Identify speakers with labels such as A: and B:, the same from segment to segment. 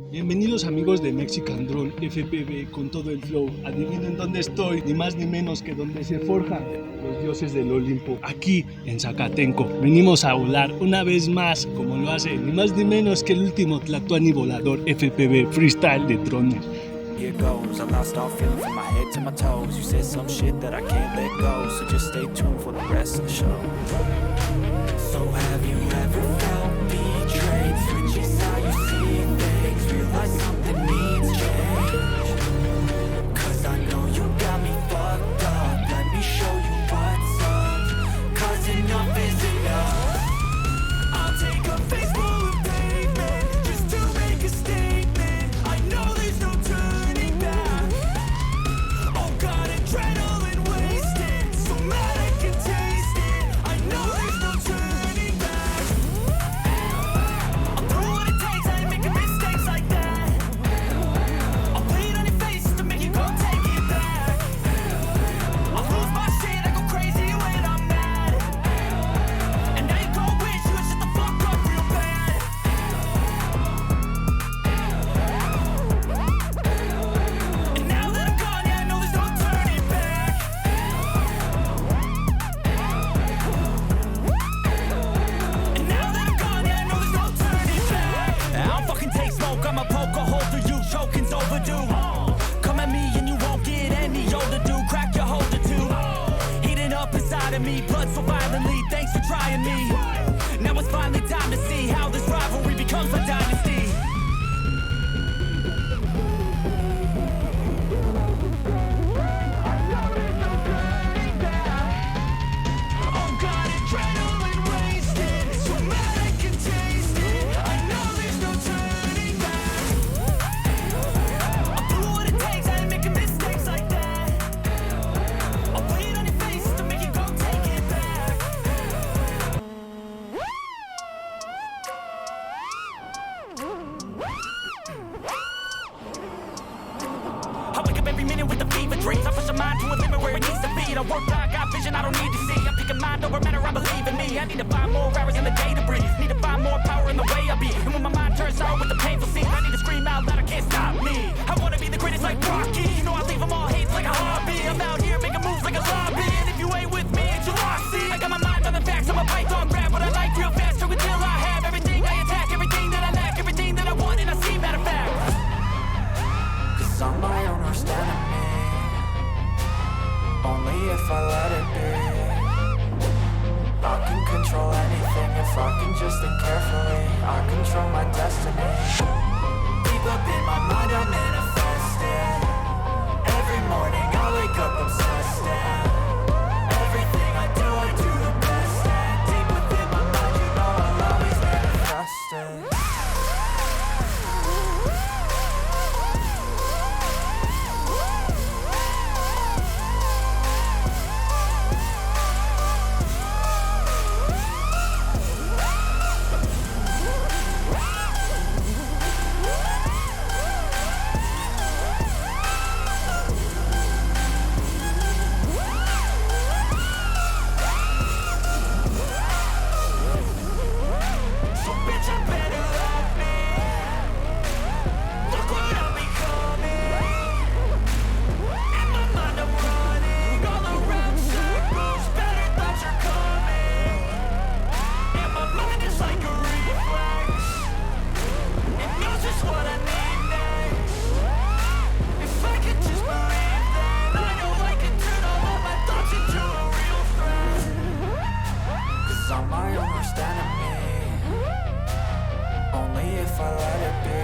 A: Bienvenidos amigos de Mexican Drone FPV con todo el flow. Adivinen dónde estoy, ni más ni menos que donde se forjan los dioses del Olimpo, aquí en Zacatenco. Venimos a volar una vez más, como lo hace ni más ni menos que el último tlatoani volador FPV freestyle de drones.
B: Here goes, I lost all feeling from my head to my toes. You said some shit that I can't let go, so just stay tuned for the rest of the show. So have you ever felt betrayed? Switches how you see things, realize something needs change. Cause I know you got me fucked up, let me show you what's up. Cause enough is enough. I'll take a face full of pavement, just to make a statement. I know there's no turning back. Oh God, adrenaline wasted, so mad I can taste it. I know there's no turning back. I'll do what it takes, I ain't making mistakes like that. I'll put it on your face to make you go take it back. I'll lose my shit, I go crazy when I'm mad. And now you go wish you would shut the fuck up real bad. And now that I'm gone, yeah, I know there's no turning back. And now that I'm gone, yeah, I know there's no turning back. I don't fucking take smoke, I'ma poke a hole through you, choking's overdue. Come at me and you won't get any older, dude. Crack your holder too. Heating up inside of me, blood so violently, thanks for trying me. Now it's finally time to see how this rivalry becomes a dynasty. Oh God, adrenaline wasted, so mad I can taste it. I know there's no turning back. I'll do what it takes, I ain't making mistakes like that. I'll put it on your face to make you go take it back. I wake up every minute with the fever dreams. I push a mind to a limit where it needs to be. I work I got vision I don't need to see. I'm picking mind over matter, I believe in me. I need to find more hours in the day to breathe. Need to find more power in the way I be. And when my mind turns sour with the painful scenes, I need to scream out loud, I can't stop me. I wanna be the greatest like Rocky. You know I leave them all hates like a hobby. I'm out here making moves like a zombie. And if you ain't with me, it's your loss. See, I got my mind on the facts, I'm a python, grab what I like real fast. So until I have everything I attack, everything that I lack, everything that I want, and I see matter of fact. Cause I'm my own worst enemy, only if I let it be. I can control anything if I can just think carefully. I control my destiny. Deep up in my mind I manifest it. Every morning I wake up obsessed and everything I do the best. And deep within my mind you know I'll always manifest it. So bitch, I better love me. Look what I'm becoming. In my mind I'm running all around circles. Better thoughts are coming. And my mind is like a reflex. It knows just what I need next. If I could just believe that, I know I can turn all of my thoughts into a real threat. Cause I'm my own worst enemy, only if I let it be.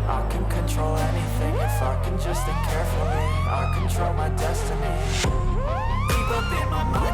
B: I can control anything if I can just think carefully. I control my destiny. Deep up in my mind